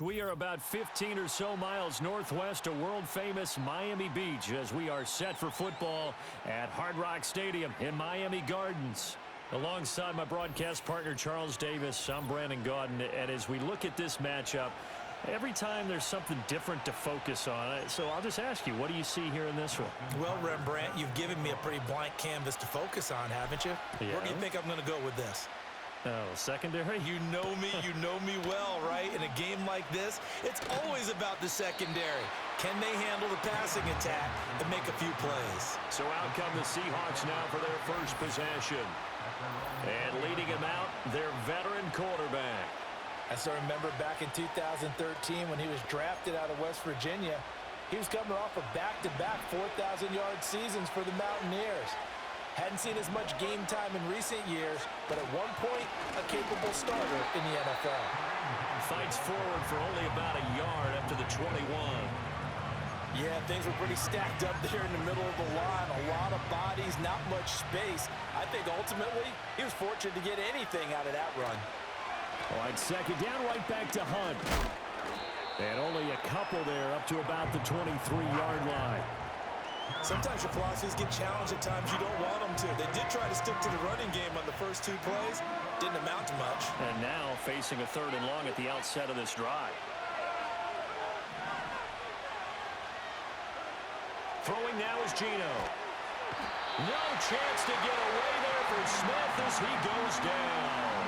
We are about 15 or so miles northwest of world-famous Miami Beach as we are set for football at Hard Rock Stadium in Miami Gardens. Alongside my broadcast partner, Charles Davis, I'm Brandon Gaudin, and as we look at this matchup, every time there's something different to focus on. So I'll just ask you, what do you see here in this one? Well, Rembrandt, you've given me a pretty blank canvas to focus on, haven't you? Yeah. Where do you think I'm going to go with this? Oh, secondary? You know me well, right? In a game like this, it's always about the secondary. Can they handle the passing attack and make a few plays? So out come the Seahawks now for their first possession. And leading him out, their veteran quarterback. As I remember back in 2013 when he was drafted out of West Virginia, he was coming off of back-to-back 4,000-yard seasons for the Mountaineers. Hadn't seen as much game time in recent years, but at one point, a capable starter in the NFL. Fights forward for only about a yard up to the 21. Yeah, things were pretty stacked up there in the middle of the line. A lot of bodies, not much space. I think ultimately, he was fortunate to get anything out of that run. All right, second down, right back to Hunt. And only a couple there up to about the 23-yard line. Sometimes your philosophies get challenged at times you don't want them to. They did try to stick to the running game on the first two plays. Didn't amount to much. And now facing a 3rd and long at the outset of this drive. Throwing now is Geno. No chance to get away there for Smith as he goes down.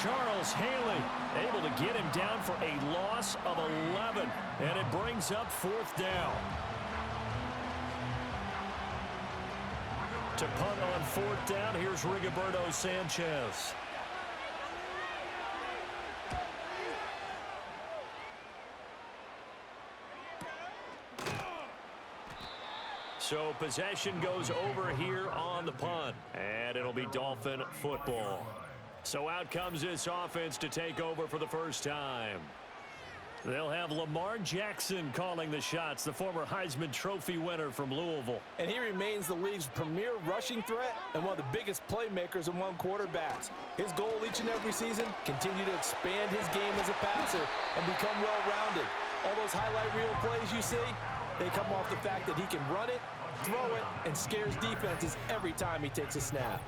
Charles Haley able to get him down for a loss of 11. And it brings up 4th down. To punt on 4th down, here's Rigoberto Sanchez. So possession goes over here on the punt, and it'll be Dolphin football. So out comes this offense to take over for the first time. They'll have Lamar Jackson calling the shots, the former Heisman Trophy winner from Louisville. And he remains the league's premier rushing threat and one of the biggest playmakers among quarterbacks. His goal each and every season, continue to expand his game as a passer and become well-rounded. All those highlight reel plays you see, they come off the fact that he can run it, throw it, and scares defenses every time he takes a snap.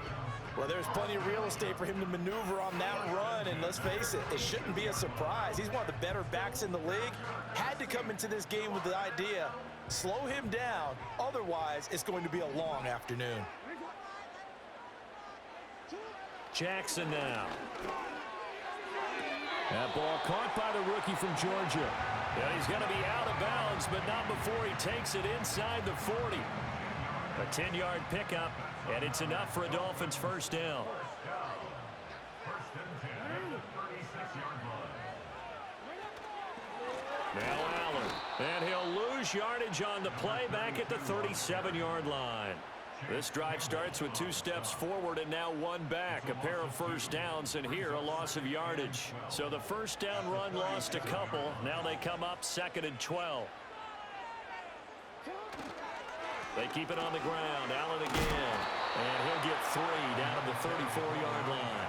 Well, there's plenty of real estate for him to maneuver on that run, and let's face it, it shouldn't be a surprise. He's one of the better backs in the league. Had to come into this game with the idea, slow him down, otherwise it's going to be a long afternoon. Jackson now. That ball caught by the rookie from Georgia. And he's going to be out of bounds, but not before he takes it inside the 40. A 10-yard pickup, and it's enough for a Dolphins first down. Now Allen, and he'll lose yardage on the play back at the 37-yard line. This drive starts with 2 steps forward and now 1 back. A pair of first downs, and here a loss of yardage. So the first down run lost a couple. Now they come up 2nd and 12. They keep it on the ground. Allen again. And he'll get 3 down at the 34-yard line.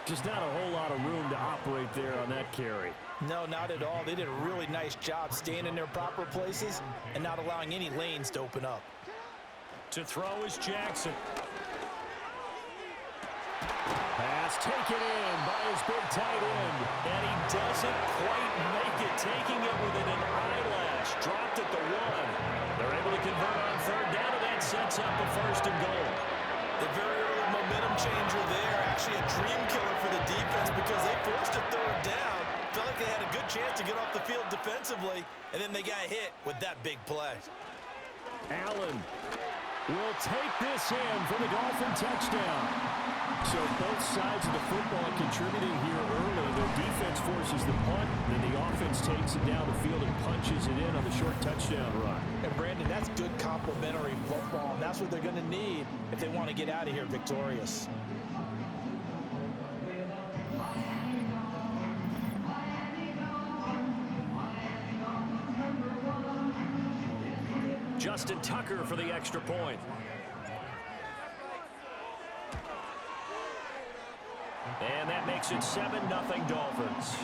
Just not a whole lot of room to operate there on that carry. No, not at all. They did a really nice job staying in their proper places and not allowing any lanes to open up. To throw is Jackson. Pass taken in by his big tight end. And he doesn't quite make it, taking it within an eyelash. Dropped at the 1. They're able to convert on 3rd down, and that sets up a 1st and goal. The very early momentum changer there. Actually a dream killer for the defense because they forced a 3rd down. Felt like they had a good chance to get off the field defensively, and then they got hit with that big play. Allen will take this in for the Dolphin touchdown. So both sides of the football contributing here early. The defense forces the punt, then the offense takes it down the field and punches it in on the short touchdown run. And Brandon, that's good complementary football, and that's what they're going to need if they want to get out of here victorious. Justin Tucker for the extra point. And that makes it 7-0 Dolphins.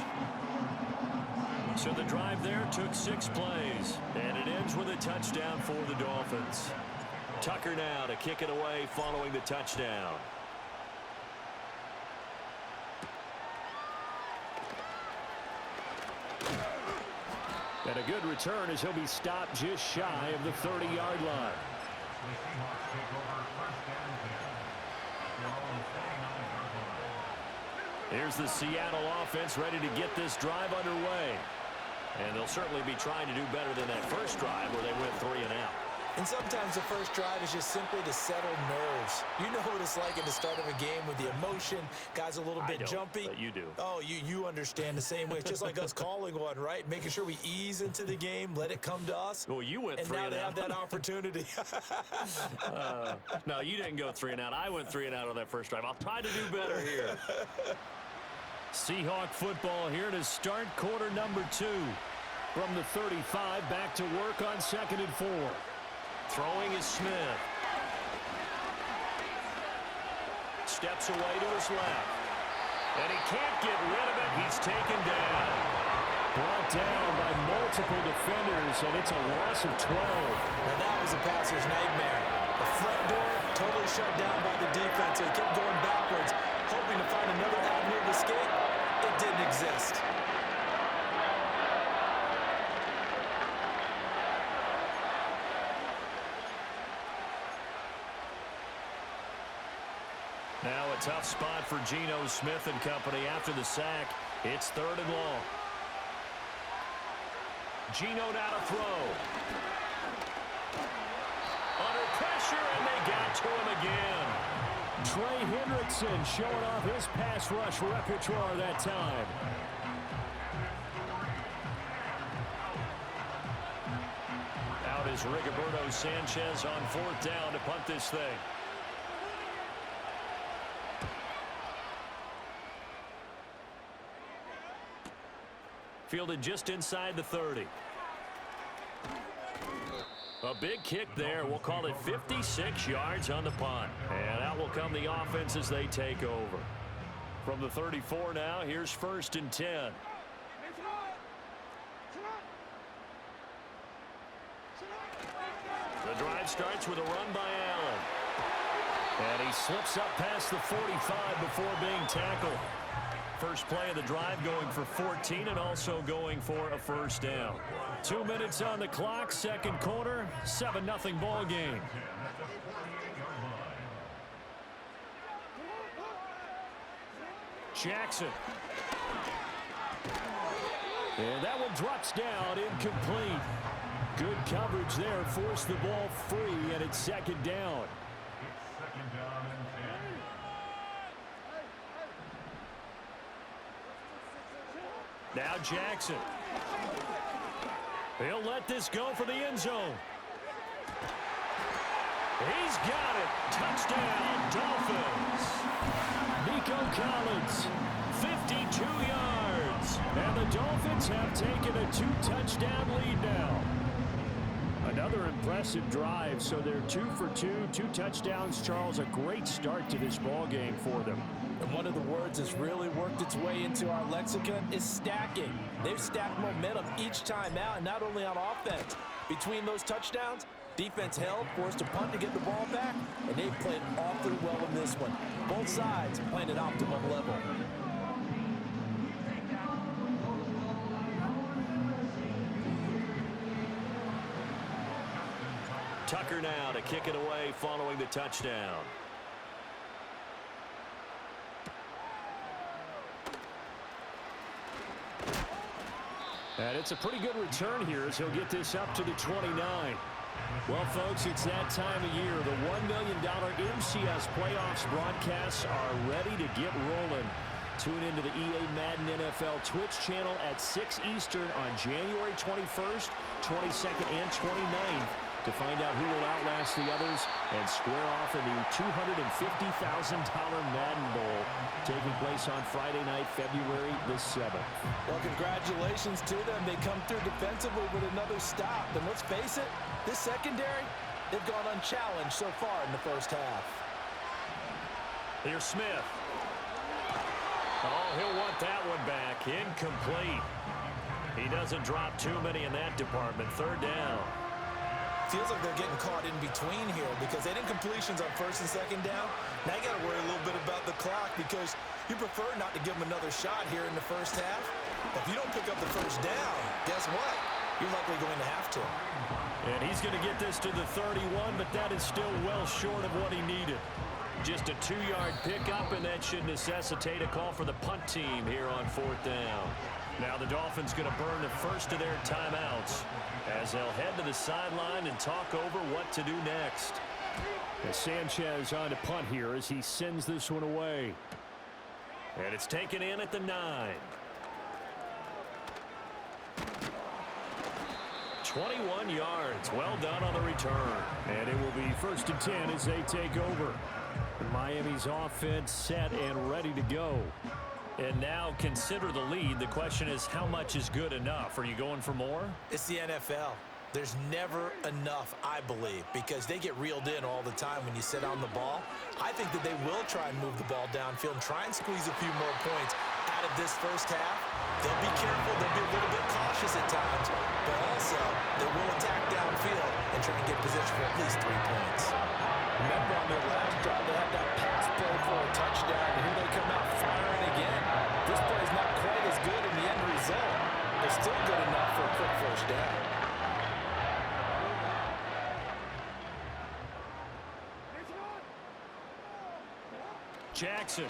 So the drive there took 6 plays, and it ends with a touchdown for the Dolphins. Tucker now to kick it away following the touchdown. And a good return as he'll be stopped just shy of the 30-yard line. Here's the Seattle offense ready to get this drive underway. And they'll certainly be trying to do better than that first drive where they went 3 and out. And sometimes the first drive is just simply to settle nerves. You know what it's like at the start of a game with the emotion. Guys a little bit jumpy. But you do. Oh, you understand the same way. It's just like us calling one, right? Making sure we ease into the game, let it come to us. Well, you went 3 and out. And now they have that opportunity. No, you didn't go 3 and out. I went 3 and out on that first drive. I'll try to do better here. Seahawk football here to start quarter number 2. From the 35, back to work on 2nd and 4. Throwing is Smith. Steps away to his left. And he can't get rid of it. He's taken down. Brought down by multiple defenders, and it's a loss of 12. Now that was a passer's nightmare. The front door totally shut down by the defense. So he kept going backwards, hoping to find another avenue of escape. It didn't exist. Now a tough spot for Geno Smith and company after the sack. It's 3rd and long. Geno now to throw. Under pressure, and they got to him again. Trey Hendrickson showing off his pass rush repertoire that time. Out is Rigoberto Sanchez on 4th down to punt this thing. Fielded just inside the 30. A big kick there. We'll call it 56 yards on the punt. And out will come the offense as they take over. From the 34 now, here's 1st and 10. The drive starts with a run by Allen. And he slips up past the 45 before being tackled. First play of the drive going for 14 and also going for a 1st down. 2 minutes on the clock, 2nd quarter, 7-0 ball game. Jackson. And that one drops down, incomplete. Good coverage there, forced the ball free, and it's 2nd down. Now Jackson. He'll let this go for the end zone. He's got it. Touchdown, Dolphins. Nico Collins, 52 yards. And the Dolphins have taken a 2-touchdown lead now. Another impressive drive, so they're 2 for 2, 2 touchdowns. Charles, a great start to this ball game for them. And one of the words that's really worked its way into our lexicon is stacking. They've stacked momentum each time out, and not only on offense. Between those touchdowns, defense held, forced a punt to get the ball back, and they've played awfully well in this one. Both sides playing at optimum level. Tucker now to kick it away following the touchdown. And it's a pretty good return here as he'll get this up to the 29. Well, folks, it's that time of year. The $1 million MCS playoffs broadcasts are ready to get rolling. Tune into the EA Madden NFL Twitch channel at 6 Eastern on January 21st, 22nd, and 29th to find out who will outlast the others and square off a new $250,000 Madden Bowl taking place on Friday night, February the 7th. Well, congratulations to them. They come through defensively with another stop. And let's face it, this secondary, they've gone unchallenged so far in the first half. Here's Smith. Oh, he'll want that one back. Incomplete. He doesn't drop too many in that department. Third down. Feels like they're getting caught in between here because they didn't completions on first and second down. Now you got to worry a little bit about the clock because you prefer not to give them another shot here in the first half. But if you don't pick up the first down, guess what? You're likely going to have to. And he's going to get this to the 31, but that is still well short of what he needed. Just a 2-yard pickup, and that should necessitate a call for the punt team here on fourth down. Now the Dolphins going to burn the first of their timeouts as they'll head to the sideline and talk over what to do next. As Sanchez on to punt here as he sends this one away. And it's taken in at the 9. 21 yards. Well done on the return. And it will be first and 10 as they take over. Miami's offense set and ready to go. And now consider the lead. The question is, how much is good enough? Are you going for more? It's the NFL. There's never enough, I believe, because they get reeled in all the time when you sit on the ball. I think that they will try and move the ball downfield and try and squeeze a few more points out of this first half. They'll be careful. They'll be a little bit cautious at times, but also they will attack downfield and try and get position for at least 3 points. Remember on their last drive, they had that pass play for a touchdown, and here they come out firing again. This play is not quite as good in the end result, but still good enough for a quick first down. Jackson.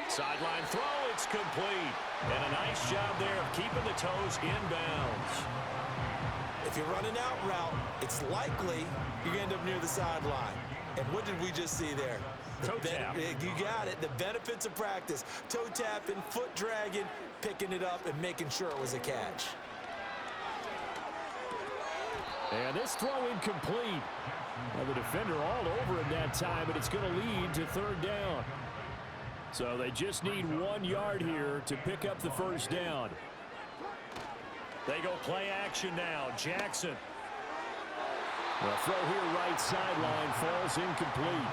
Sideline throw, it's complete. And a nice job there of keeping the toes inbounds. If you're running out route, it's likely you're going to end up near the sideline. And what did we just see there? Toe tap. You got it. The benefits of practice. Toe tapping, foot dragging, picking it up, and making sure it was a catch. And this throw incomplete. Now the defender all over him that time, but it's going to lead to third down. So they just need 1 yard here to pick up the first down. They go play action now. Jackson. The throw here right sideline falls incomplete.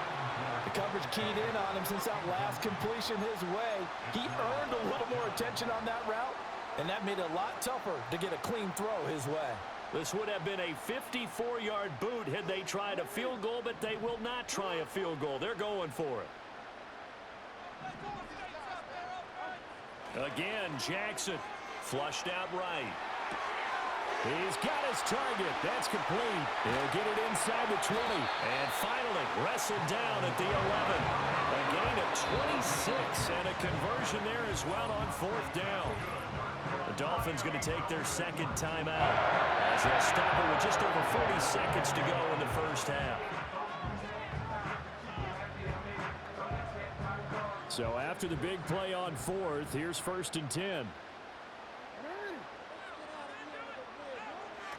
The coverage keyed in on him since that last completion his way. He earned a little more attention on that route, and that made it a lot tougher to get a clean throw his way. This would have been a 54-yard boot had they tried a field goal, but they will not try a field goal. They're going for it. Again, Jackson flushed out right. He's got his target. That's complete. He'll get it inside the 20. And finally wrestled down at the 11. A gain of 26 and a conversion there as well on fourth down. The Dolphins going to take their second timeout as they'll stop it with just over 40 seconds to go in the first half. So after the big play on fourth, here's first and 10.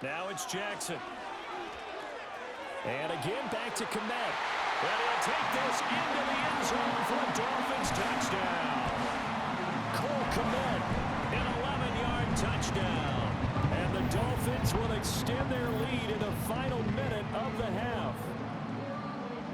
Now it's Jackson. And again back to Komet. And he'll take this into the end zone for a Dolphins touchdown. Cole Komet, an 11-yard touchdown. And the Dolphins will extend their lead in the final minute of the half.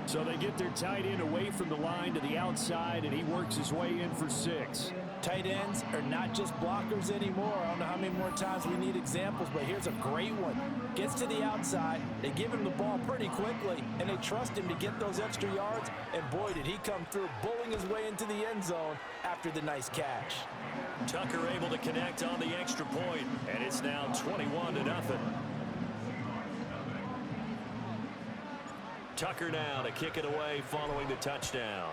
So they get their tight end away from the line to the outside, and he works his way in for 6. Tight ends are not just blockers anymore. I don't know how many more times we need examples, but here's a great one. Gets to the outside, they give him the ball pretty quickly, and they trust him to get those extra yards, and boy, did he come through, bowling his way into the end zone after the nice catch. Tucker able to connect on the extra point, and it's now 21-0. Tucker now to kick it away following the touchdown.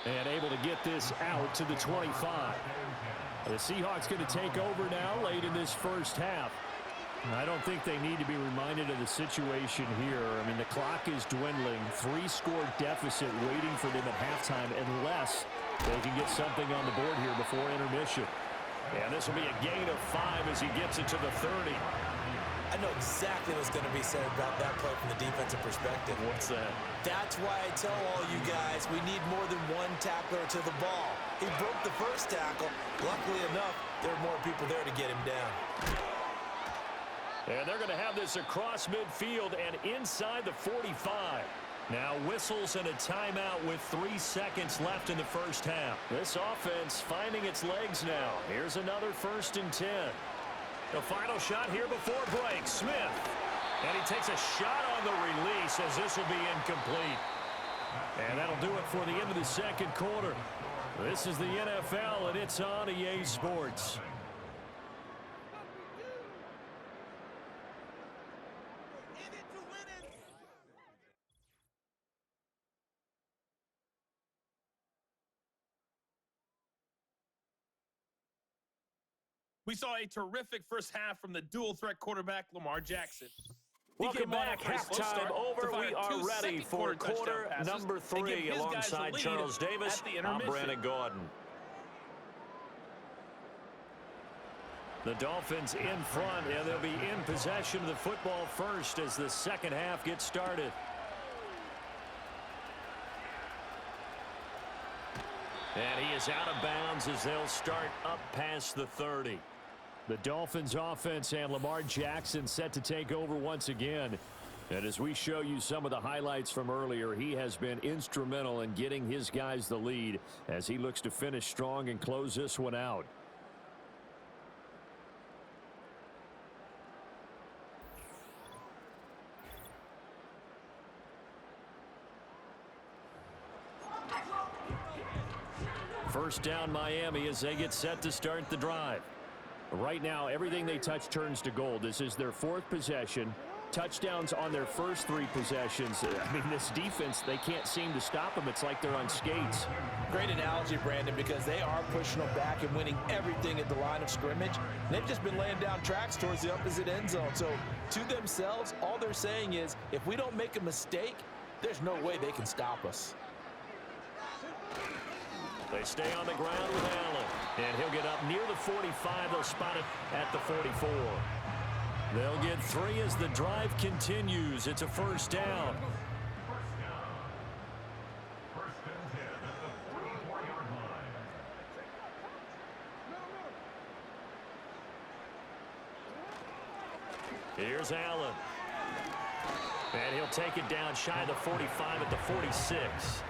And able to get this out to the 25. The Seahawks going to take over now late in this first half. I don't think they need to be reminded of the situation here. I mean, the clock is dwindling. 3-score deficit waiting for them at halftime unless they can get something on the board here before intermission. And this will be a gain of 5 as he gets it to the 30. I know exactly what's going to be said about that play from the defensive perspective. What's that? That's why I tell all you guys we need more than one tackler to the ball. He broke the first tackle. Luckily enough, there are more people there to get him down. And they're going to have this across midfield and inside the 45. Now whistles and a timeout with 3 seconds left in the first half. This offense finding its legs now. Here's another 1st and 10. The final shot here before break. Smith. And he takes a shot on the release as this will be incomplete. And that'll do it for the end of the second quarter. This is the NFL, and it's on EA Sports. We saw a terrific first half from the dual-threat quarterback, Lamar Jackson. Welcome back. Halftime over. We are ready for quarter number 3 alongside Charles Davis. I'm Brandon Gordon. The Dolphins in front, and they'll be in possession of the football first as the second half gets started. And he is out of bounds as they'll start up past the 30. The Dolphins offense and Lamar Jackson set to take over once again. And as we show you some of the highlights from earlier, he has been instrumental in getting his guys the lead as he looks to finish strong and close this one out. First down Miami as they get set to start the drive. Right now, everything they touch turns to gold. This is their 4th possession. Touchdowns on their first 3 possessions. I mean, this defense, they can't seem to stop them. It's like they're on skates. Great analogy, Brandon, because they are pushing them back and winning everything at the line of scrimmage. They've just been laying down tracks towards the opposite end zone. So, to themselves, all they're saying is, if we don't make a mistake, there's no way they can stop us. They stay on the ground with Allen. And he'll get up near the 45. They'll spot it at the 44. They'll get 3 as the drive continues. It's a first down. Here's Allen. And he'll take it down shy of the 45 at the 46.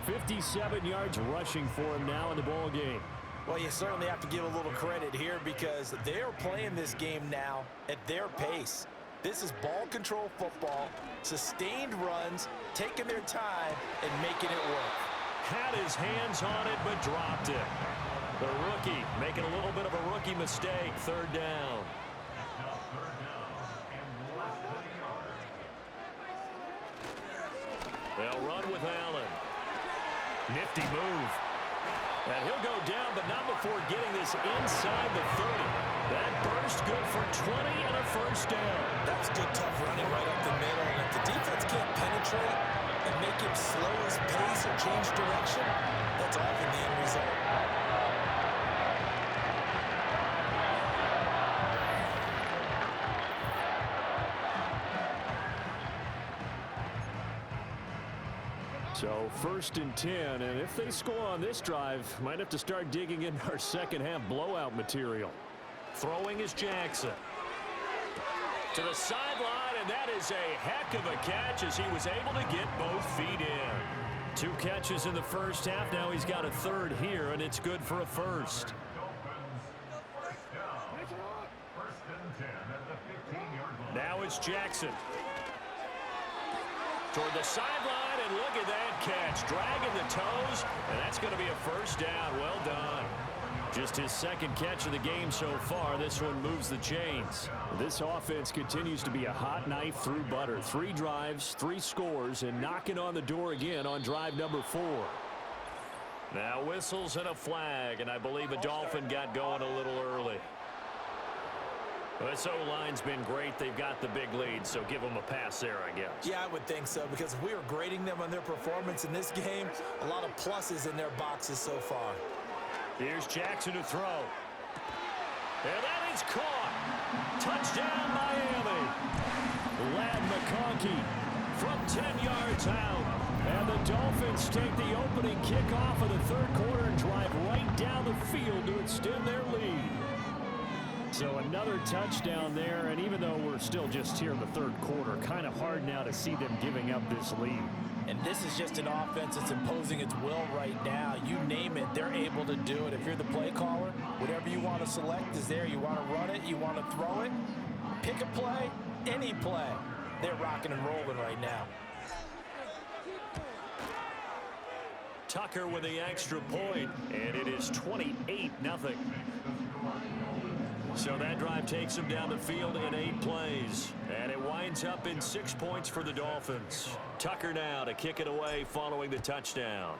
57 yards rushing for him now in the ball game. Well, you certainly have to give a little credit here because they're playing this game now at their pace. This is ball control football, sustained runs, taking their time, and making it work. Had his hands on it, but dropped it. The rookie making a little bit of a rookie mistake. Third down. They'll run with Allen. Nifty move. And he'll go down, but not before getting this inside the 30. That burst good for 20 and a first down. That was good, tough running right up the middle. And if the defense can't penetrate and make him slow his pace or change direction, that's often the end result. So 1st and 10, and if they score on this drive, might have to start digging in our second half blowout material. Throwing is Jackson. To the sideline, and that is a heck of a catch as he was able to get both feet in. 2 catches in the first half. Now he's got a 3rd here, and it's good for a first. Now it's Jackson. Toward the sideline, and look at that catch. Dragging the toes, and that's going to be a first down. Well done. Just his 2nd catch of the game so far. This one moves the chains. This offense continues to be a hot knife through butter. 3 drives, 3 scores, and knocking on the door again on drive number 4. Now whistles and a flag, and I believe a Dolphin got going a little early. This O-line's been great. They've got the big lead, so give them a pass there, I guess. Yeah, I would think so, because if we were grading them on their performance in this game, a lot of pluses in their boxes so far. Here's Jackson to throw. And that is caught. Touchdown, Miami. Lad McConkey from 10 yards out. And the Dolphins take the opening kickoff of the 3rd quarter and drive right down the field to extend their lead. So another touchdown there, and even though we're still just here in the third quarter, kind of hard now to see them giving up this lead. And this is just an offense that's imposing its will right now. You name it, they're able to do it. If you're the play caller, whatever you want to select is there. You want to run it, you want to throw it, pick a play, any play. They're rocking and rolling right now. Tucker with the extra point, and it is 28-0. So that drive takes them down the field in 8 plays, and it winds up in 6 points for the Dolphins. Tucker now to kick it away following the touchdown.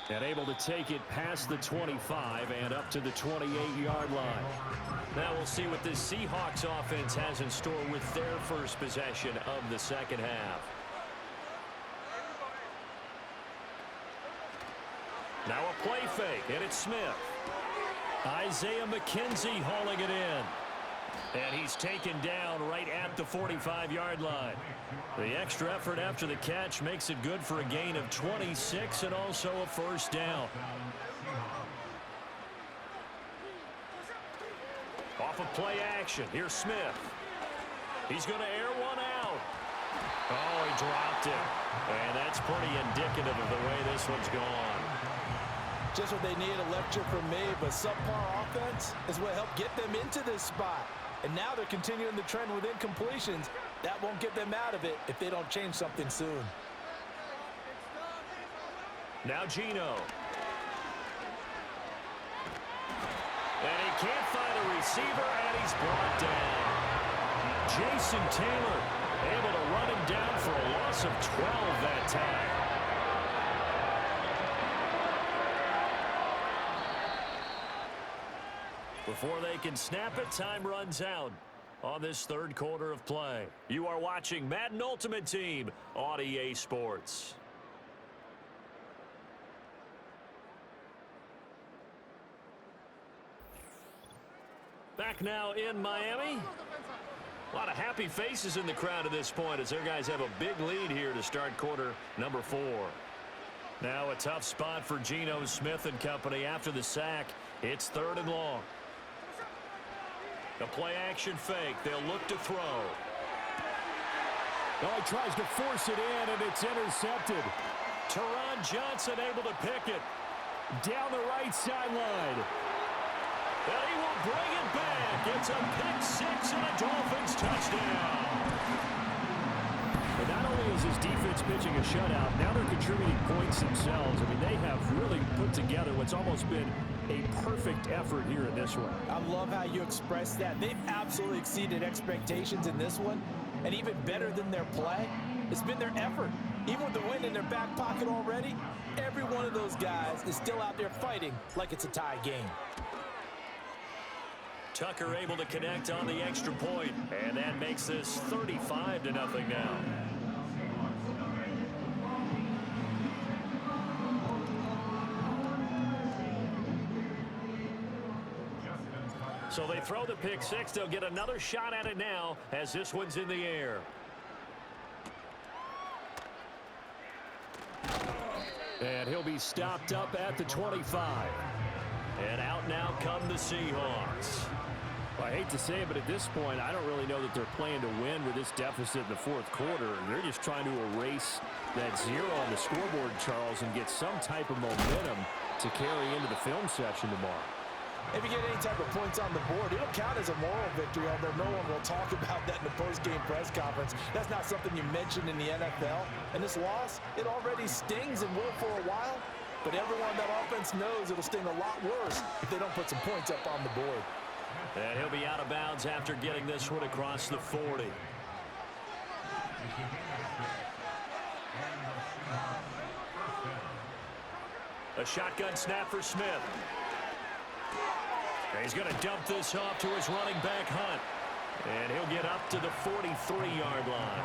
And able to take it past the 25 and up to the 28-yard line. Now we'll see what this Seahawks offense has in store with their first possession of the second half. Now a play fake, and it's Smith. Isaiah McKenzie hauling it in. And he's taken down right at the 45-yard line. The extra effort after the catch makes it good for a gain of 26 and also a first down. Off of play action, here's Smith. He's going to air one out. Oh, he dropped it. And that's pretty indicative of the way this one's gone. Just what they need, a lecture from me, but subpar offense is what helped get them into this spot. And now they're continuing the trend with incompletions. That won't get them out of it if they don't change something soon. Now Geno. And he can't find a receiver, and he's brought down. Jason Taylor able to run him down for a loss of 12 that time. Before they can snap it, time runs out on this third quarter of play. You are watching Madden Ultimate Team on EA Sports. Back now in Miami. A lot of happy faces in the crowd at this point as their guys have a big lead here to start quarter number 4. Now a tough spot for Geno Smith and company after the sack. It's 3rd and long. A play action fake. They'll look to throw. Oh, he tries to force it in, and it's intercepted. Teron Johnson able to pick it down the right sideline. And he will bring it back. It's a pick 6 and a Dolphins touchdown. But not only is his defense pitching a shutout, now they're contributing points themselves. I mean, they have really put together what's almost been a perfect effort here in this one. I love how you express that. They've absolutely exceeded expectations in this one. And even better than their play, it's been their effort. Even with the win in their back pocket already, every one of those guys is still out there fighting like it's a tie game. Tucker able to connect on the extra point, and that makes this 35-0 now. So they throw the pick 6. They'll get another shot at it now as this one's in the air. And he'll be stopped up at the 25. And out now come the Seahawks. Well, I hate to say it, but at this point, I don't really know that they're playing to win with this deficit in the fourth quarter. They're just trying to erase that 0 on the scoreboard, Charles, and get some type of momentum to carry into the film session tomorrow. If you get any type of points on the board, it'll count as a moral victory, although no one will talk about that in the post-game press conference. That's not something you mentioned in the NFL. And this loss, it already stings and will for a while. But everyone on that offense knows it'll sting a lot worse if they don't put some points up on the board. And he'll be out of bounds after getting this one across the 40. A shotgun snap for Smith. He's going to dump this off to his running back, Hunt. And he'll get up to the 43-yard line.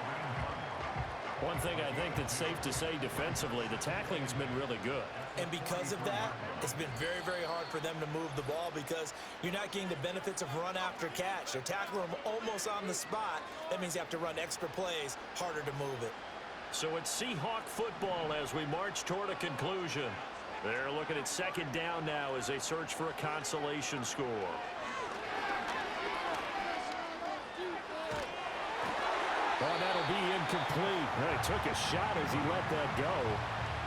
One thing I think that's safe to say defensively, the tackling's been really good. And because of that, it's been very, very hard for them to move the ball because you're not getting the benefits of run after catch. They're tackling them almost on the spot. That means you have to run extra plays, harder to move it. So it's Seahawk football as we march toward a conclusion. They're looking at second down now as they search for a consolation score. Oh, that'll be incomplete. He took a shot as he let that go.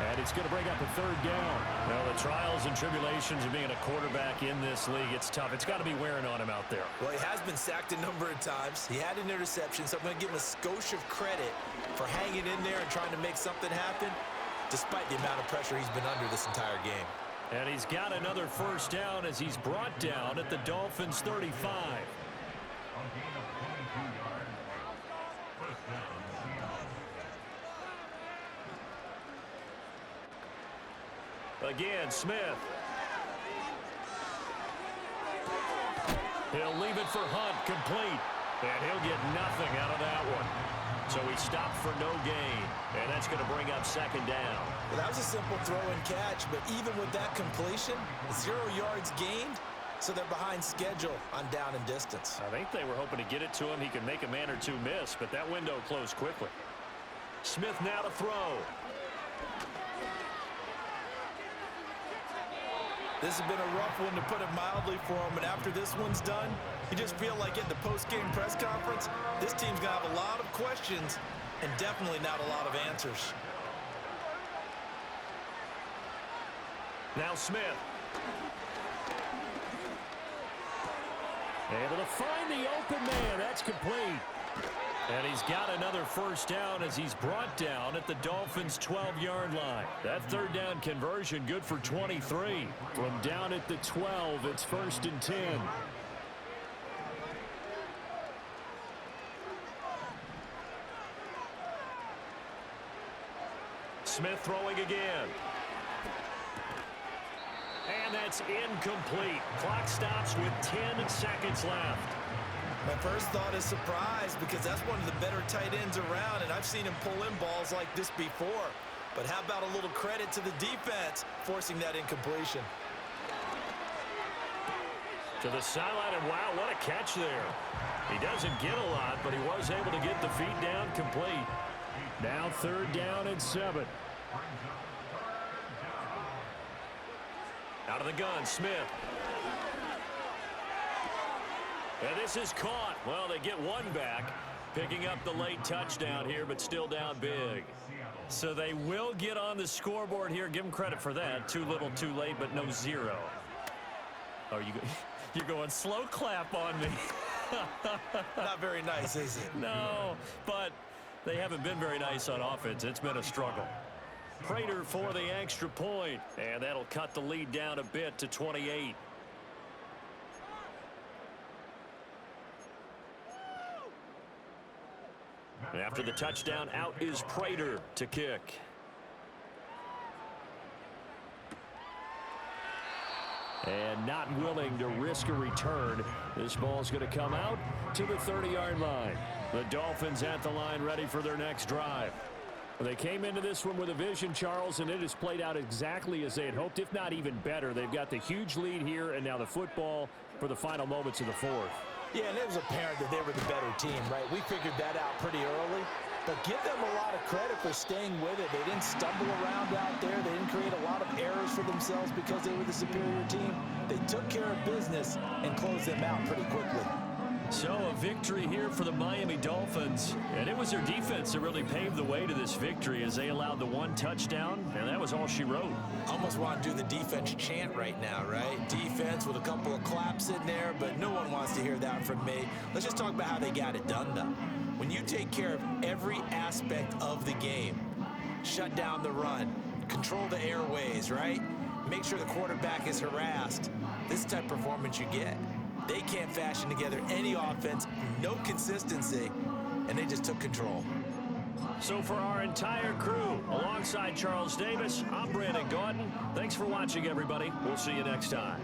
And it's going to bring up a third down. Well, the trials and tribulations of being a quarterback in this league, it's tough. It's got to be wearing on him out there. Well, he has been sacked a number of times. He had an interception, so I'm going to give him a skosh of credit for hanging in there and trying to make something happen, despite the amount of pressure he's been under this entire game. And he's got another first down as he's brought down at the Dolphins' 35. Again, Smith. He'll leave it for Hunt, complete. And he'll get nothing out of that one. So he stopped for no gain. And that's going to bring up second down. Well, that was a simple throw and catch, but even with that completion, 0 yards gained, so they're behind schedule on down and distance. I think they were hoping to get it to him. He could make a man or two miss, but that window closed quickly. Smith now to throw. This has been a rough one, to put it mildly, for him, and after this one's done, you just feel like at the post-game press conference, this team's going to have a lot of questions and definitely not a lot of answers. Now Smith. Able to find the open man. That's complete. And he's got another first down as he's brought down at the Dolphins' 12-yard line. That third down conversion good for 23. From down at the 12, it's 1st and 10. Smith throwing again. And that's incomplete. Clock stops with 10 seconds left. My first thought is surprise, because that's one of the better tight ends around, and I've seen him pull in balls like this before. But how about a little credit to the defense forcing that incompletion? To the sideline, and wow, what a catch there. He doesn't get a lot, but he was able to get the feet down complete. Now 3rd down and 7. Out of the gun, Smith. And this is caught. Well, they get one back, picking up the late touchdown here, but still down big. So they will get on the scoreboard here. Give them credit for that. Too little, too late, but no 0. Oh, you're going slow clap on me. Not very nice, is it? No, but they haven't been very nice on offense. It's been a struggle. Prater for the extra point, and that'll cut the lead down a bit to 28. After the touchdown, out is Prater to kick. And not willing to risk a return. This ball's going to come out to the 30-yard line. The Dolphins at the line, ready for their next drive. They came into this one with a vision, Charles, and it has played out exactly as they had hoped, if not even better. They've got the huge lead here, and now the football for the final moments of the 4th. Yeah, and it was apparent that they were the better team, right? We figured that out pretty early. But give them a lot of credit for staying with it. They didn't stumble around out there. They didn't create a lot of errors for themselves because they were the superior team. They took care of business and closed them out pretty quickly. So a victory here for the Miami Dolphins. And it was their defense that really paved the way to this victory as they allowed the one touchdown, and that was all she wrote. Almost want to do the defense chant right now, right? Defense with a couple of claps in there, but no one wants to hear that from me. Let's just talk about how they got it done, though. When you take care of every aspect of the game, shut down the run, control the airways, right? Make sure the quarterback is harassed. This is the type of performance you get. They can't fashion together any offense, no consistency, and they just took control. So for our entire crew, alongside Charles Davis, I'm Brandon Gaudin. Thanks for watching, everybody. We'll see you next time.